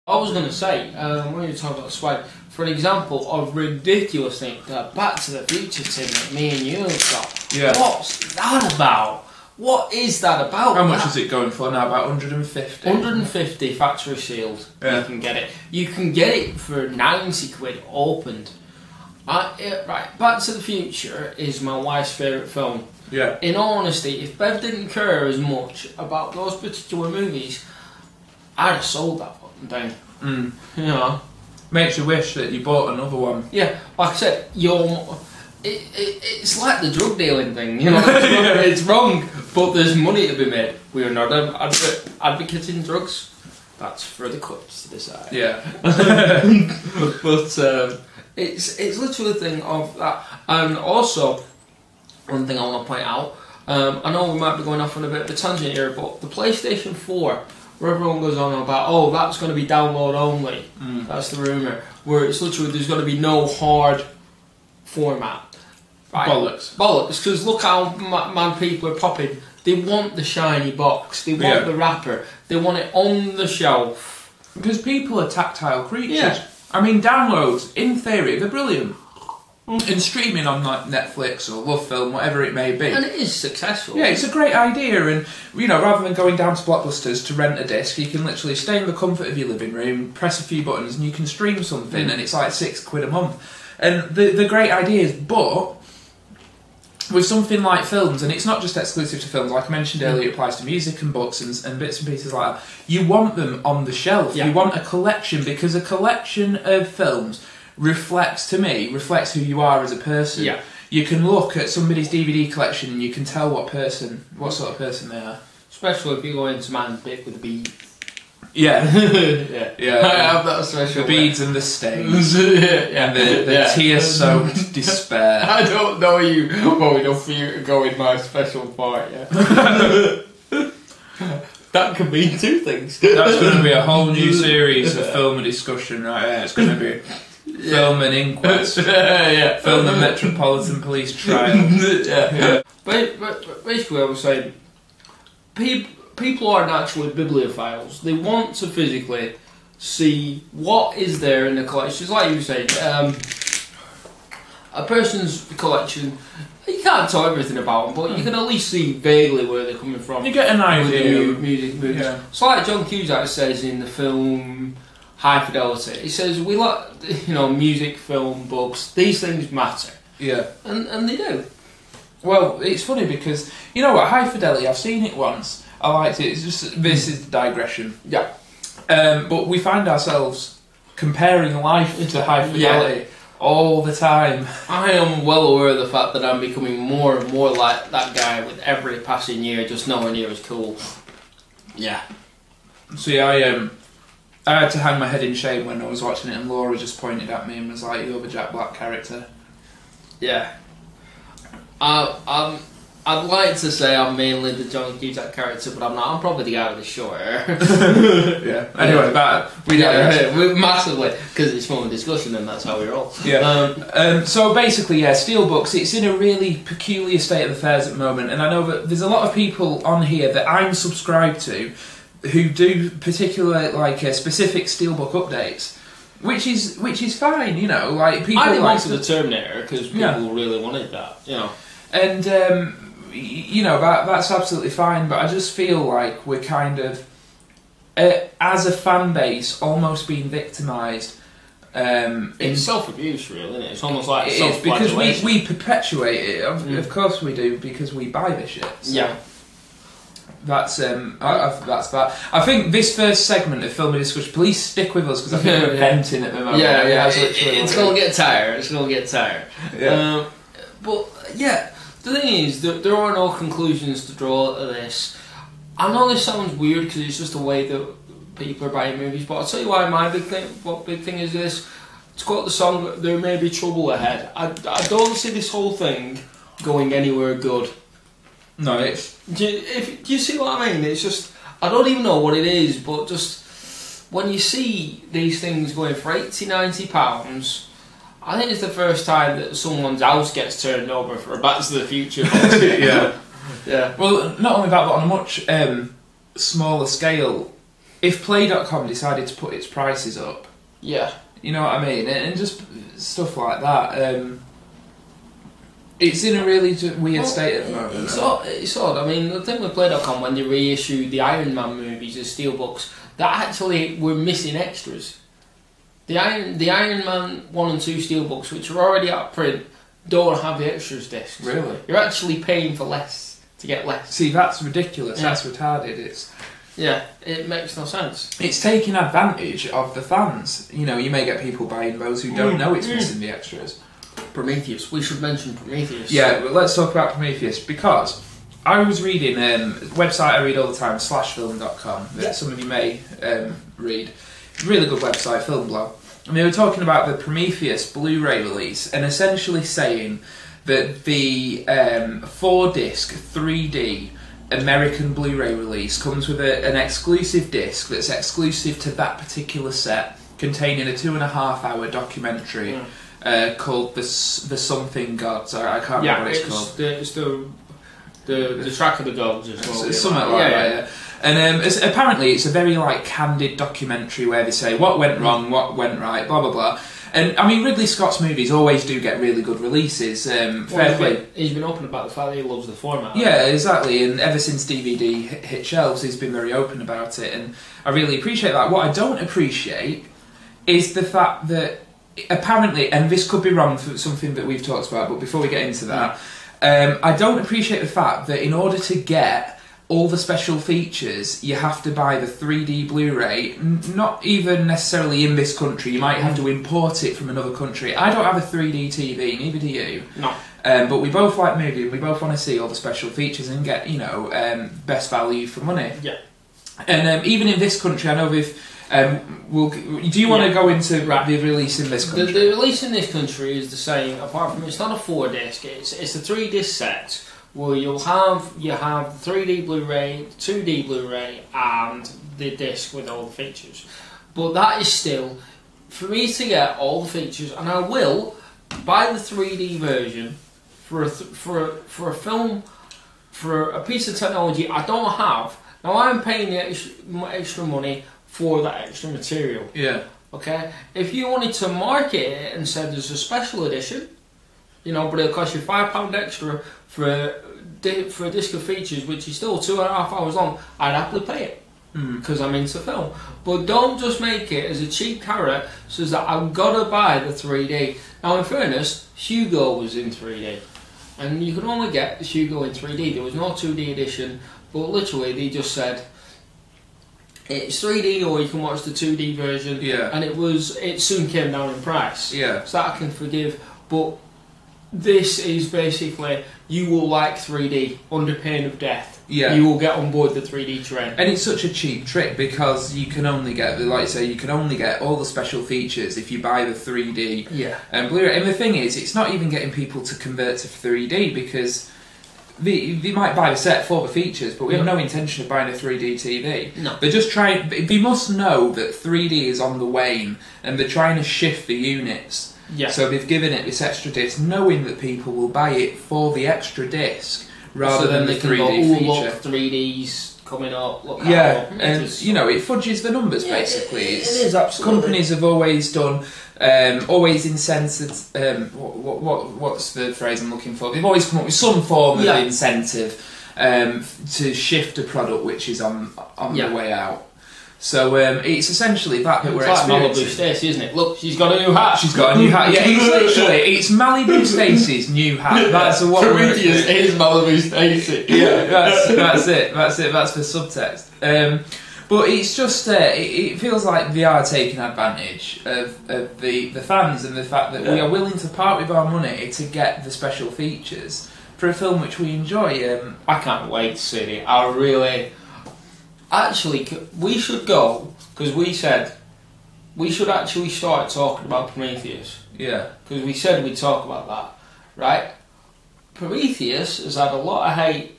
I was going to say, when you talk about swag, for an example of ridiculous thing, that Back to the Future tin that me and you have got. Yeah. What's that about? What is that about? How much is it going for now? About 150? 150 factory sealed. Yeah. You can get it. You can get it for 90 quid opened. Right, Back to the Future is my wife's favourite film. Yeah. In all honesty, if Bev didn't care as much about those particular movies, I'd have sold that fucking thing. You know? Makes you wish that you bought another one. Yeah, like I said, it's like the drug dealing thing, you know? It's wrong, but there's money to be made. We are not advocating drugs. That's for the courts to decide. Yeah. But it's literally a thing of that. And also, one thing I want to point out, I know we might be going off on a bit of a tangent here, but the PlayStation 4, where everyone goes on about, oh, that's going to be download only. That's the rumour. Where it's literally, there's going to be no hard format. Right? Bollocks. Bollocks, because look how mad people are popping. They want the shiny box. They want the wrapper. They want it on the shelf. Because people are tactile creatures. Yeah. I mean, downloads, in theory, they're brilliant. And streaming on like Netflix or Love Film, whatever it may be. And it is successful. Yeah, it's a great idea, and you know, rather than going down to Blockbusters to rent a disc, you can literally stay in the comfort of your living room, press a few buttons, and you can stream something, and it's like £6 a month. And the great idea is, but with something like films, and it's not just exclusive to films, like I mentioned earlier, it applies to music and books and bits and pieces like that. You want them on the shelf. Yeah. You want a collection, because a collection of films reflects who you are as a person. Yeah. You can look at somebody's DVD collection and you can tell what sort of person they are. Especially if you go into Man Bit with the beads. Yeah. Yeah. I have that special. The beads and the stains. Yeah. And the tear-soaked despair. I don't know you well enough for you to go in my special part, yeah. That could mean two things. That's going to be a whole new series of film and discussion right there. It's going to be film and inquest. Yeah. Film and Metropolitan Police trial. Yeah. But basically I was saying, people are naturally bibliophiles. They want to physically see what is there in the collection. It's like you said, a person's collection, you can't tell everything about them, but you can at least see vaguely where they're coming from. You get an idea. With the music movies. Yeah. It's like John Cusack says in the film High Fidelity. He says, we like, music, film, books, these things matter. Yeah. And they do. Well, it's funny because, you know what, High Fidelity, I've seen it once. I liked it. It's just, this is the digression. Yeah. But we find ourselves comparing life to High Fidelity all the time. I am well aware of the fact that I'm becoming more and more like that guy with every passing year, just nowhere near as cool. Yeah. See, I had to hang my head in shame when I was watching it, and Laura just pointed at me and was like, "You're the Jack Black character." Yeah. I'd like to say I'm mainly the John Cusack character, but I'm not. I'm probably the guy with the short hair. Yeah. Anyway, we massively, because it's fun discussion and that's how we roll. Yeah. So basically, Steelbooks, it's in a really peculiar state of affairs at the moment, and I know that there's a lot of people on here that I'm subscribed to who do particular specific Steelbook updates, which is fine, you know. Like people. I didn't like the Terminator because people really wanted that, you know. And that's absolutely fine, but I just feel like we're kind of, as a fan base, almost being victimised. It's self-abuse, really, isn't it? It's almost like self-flagellation. Because we perpetuate it. Of course we do, because we buy this shit. So. Yeah. That's that. I think this first segment of Film and Discussion, please stick with us, because I think we're venting at the moment. Yeah. It's going to get tired. Yeah. But yeah, the thing is, there are no conclusions to draw out of this. I know this sounds weird because it's just the way that people are buying movies, but I'll tell you why my big thing is this. To quote the song, there may be trouble ahead. I don't see this whole thing going anywhere good. No, it's... Do you see what I mean? It's just, I don't even know what it is, but just when you see these things going for £80-90, I think it's the first time that someone's house gets turned over for a Back to the Future. Yeah. Well, not only that, but on a much smaller scale, if Play.com decided to put its prices up, yeah, you know what I mean, and just stuff like that. It's in a really weird state at the moment. It's odd. I mean, the thing with Play.com, when they reissued the Iron Man movies as steelbooks, that actually were missing extras. The Iron Man 1 and 2 steelbooks, which are already out of print, don't have the extras discs. Really? You're actually paying for less to get less. See, that's ridiculous. Yeah. That's retarded. It makes no sense. It's taking advantage of the fans. You know, you may get people buying those who don't know it's missing the extras. Prometheus. We should mention Prometheus. Yeah, well, let's talk about Prometheus, because I was reading a website I read all the time, /film.com, that some of you may read. Really good website, film blog. And they were talking about the Prometheus Blu-ray release and essentially saying that the 4-disc 3D American Blu-ray release comes with an exclusive disc that's exclusive to that particular set, containing a 2.5-hour documentary called the Something Gods. I can't remember what it's called. It's the Track of the Gods as well. Something like that, yeah. And apparently it's a very candid documentary where they say what went wrong, what went right, blah blah blah. And I mean, Ridley Scott's movies always do get really good releases. Fair play. He's been open about the fact that he loves the format. Yeah, exactly. And ever since DVD hit shelves, he's been very open about it, and I really appreciate that. What I don't appreciate is the fact that apparently, and this could be wrong for something that we've talked about, but before we get into that, I don't appreciate the fact that in order to get all the special features, you have to buy the 3D Blu-ray, not even necessarily in this country. You might have to import it from another country. I don't have a 3D TV, neither do you. No. But we both like movies, and we both want to see all the special features and get, best value for money. Yeah. And even in this country, I know we've... do you want to go into the release in this country? The release in this country is the same, apart from it's not a 4-disc, it's a 3-disc set, where you have the 3D Blu-ray, 2D Blu-ray, and the disc with all the features. But that is still, for me to get all the features, and I will buy the 3D version for a film, for a piece of technology I don't have. Now I'm paying the extra money for that extra material. Yeah. Okay? If you wanted to market it and said there's a special edition, but it'll cost you £5 extra for a disc of features, which is still 2.5 hours long, I'd happily pay it because I'm into film. But don't just make it as a cheap carrot so that I've got to buy the 3D. Now, in fairness, Hugo was in 3D, and you could only get Hugo in 3D. There was no 2D edition, but literally they just said it's 3D or you can watch the 2D version. Yeah. And it soon came down in price. Yeah. So that I can forgive, but this is basically, you will like 3D under pain of death. Yeah. You will get on board the 3D train. And it's such a cheap trick because you can only get, like you say, you can only get all the special features if you buy the 3D Blu-ray. And the thing is, it's not even getting people to convert to 3D because they might buy the set for the features, but we have no intention of buying a 3D TV. No. They're just trying, they must know that 3D is on the wane and they're trying to shift the units. Yeah. So they've given it this extra disc, knowing that people will buy it for the extra disc rather than the 3D feature. Look, 3Ds coming up. Look, and it fudges the numbers basically. It is absolutely. Companies have always done, always incented. What's the phrase I'm looking for? They've always come up with some form of incentive to shift a product which is on the way out. So it's essentially that we're experiencing. Malibu Stacy, isn't it? Look, she's got a new hat. She's got a new hat. Yeah, it's Malibu Stacy's new hat. That's what Prometheus is Malibu Stacy. Yeah, that's it. That's the subtext. But it's just it feels like they are taking advantage of the fans and the fact that we are willing to part with our money to get the special features for a film which we enjoy. I can't wait to see it. I really. Actually, we should go, because we said we should actually start talking about Prometheus. Yeah. Because we said we'd talk about that, right? Prometheus has had a lot of hate,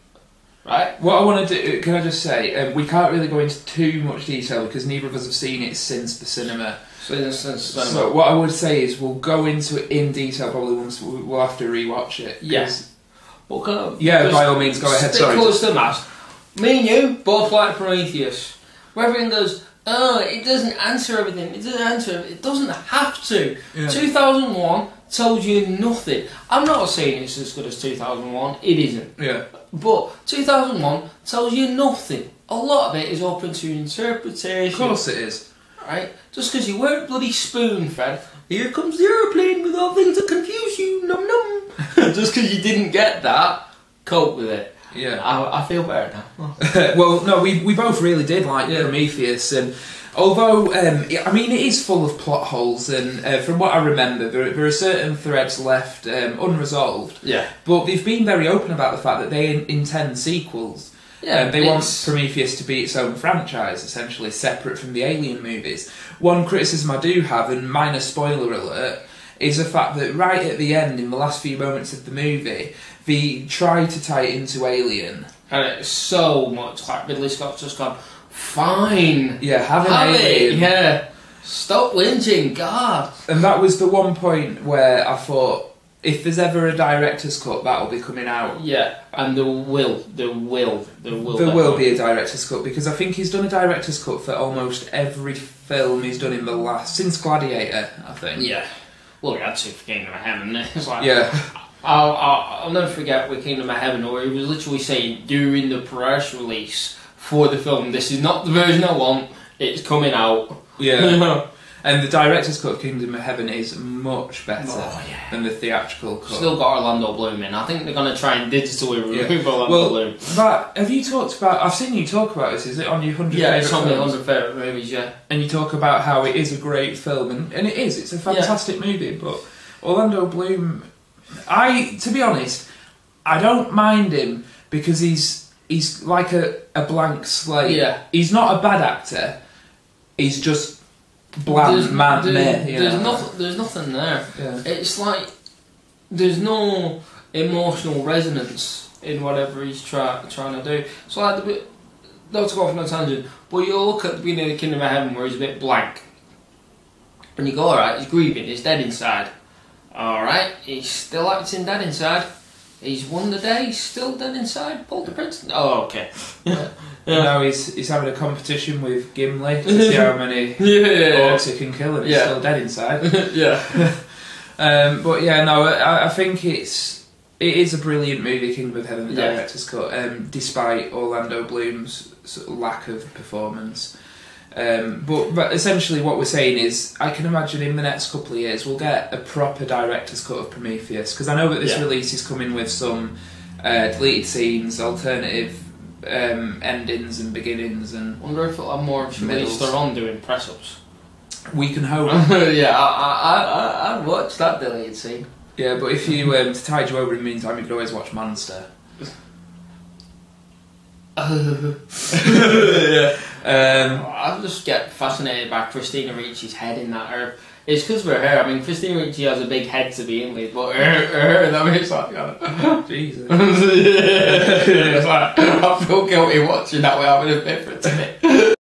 right? What I want to do, can I just say, we can't really go into too much detail because neither of us have seen it since the cinema. So what I would say is we'll go into it in detail probably once we'll have to rewatch it. Yes. Yeah, by all means, go ahead. Stick close to the mast. Me and you both like Prometheus. Where everyone goes, oh, it doesn't answer everything. It doesn't have to. Yeah. 2001 tells you nothing. I'm not saying it's as good as 2001. It isn't. Yeah. But 2001 tells you nothing. A lot of it is open to interpretation. Of course it is. Right? Just because you weren't bloody spoon-fed, here comes the aeroplane with all things that confuse you, num num. Just because you didn't get that, cope with it. Yeah. I feel better now. Well, no, we both really did like Prometheus, and although, I mean, it is full of plot holes, and from what I remember, there are certain threads left unresolved. Yeah. But they've been very open about the fact that they intend sequels. Yeah, they want Prometheus to be its own franchise, essentially, separate from the Alien movies. One criticism I do have, and minor spoiler alert, is the fact that right at the end, in the last few moments of the movie, they try to tie it into Alien. And it's so much like Ridley Scott's just gone, fine. Yeah, have an It, Alien. yeah. Stop whinging, God. And that was the one point where I thought, if there's ever a director's cut, that'll be coming out. Yeah, and there will be a director's cut, because I think he's done a director's cut for almost every film he's done in the last, since Gladiator, I think. Yeah. Well, he had to for Kingdom of Heaven. It's like, yeah. I'll never forget with Kingdom of Heaven, where he was literally saying during the press release for the film, this is not the version I want, it's coming out. Yeah. And the director's cut of Kingdom of Heaven is much better than the theatrical cut. Still got Orlando Bloom in. I think they're going to try and digitally remove Orlando Bloom. But have you talked about... I've seen you talk about this. Is it on your 100 Yeah, favourite it's on my films? 100 favourite movies, yeah. And you talk about how it is a great film, and it is. It's a fantastic movie, but Orlando Bloom... to be honest, I don't mind him because he's like a blank slate. Yeah. He's not a bad actor. He's just... bland there's nothing there. Yeah. It's like there's no emotional resonance in whatever he's trying to do. So like not to go off on a tangent, but you look at the beginning of the Kingdom of Heaven where he's a bit blank, and you go, all right, he's grieving, he's dead inside. All right, he's still acting dead inside. He's won the day, he's still dead inside. Pulled the prince. Oh, okay. Yeah. Now he's having a competition with Gimli to see how many orcs he can kill, and he's still dead inside. But yeah, no, I think it is a brilliant movie, Kingdom of Heaven, the director's cut, despite Orlando Bloom's sort of lack of performance. But essentially what we're saying is, I can imagine in the next couple of years we'll get a proper director's cut of Prometheus, because I know that this release is coming with some deleted scenes, alternative endings and beginnings, and wonder if it'll have more of Charlize on doing press-ups. We can hope. Yeah, I'd watch that deleted scene. Yeah, but if you to tide you over in the meantime, you could always watch Monster. I just get fascinated by Christina Ricci's head in that earth. It's because of her hair. I mean, Christina Ricci has a big head to begin with, but her that makes like, Jesus. It's like, I feel guilty watching that without having a bit for it.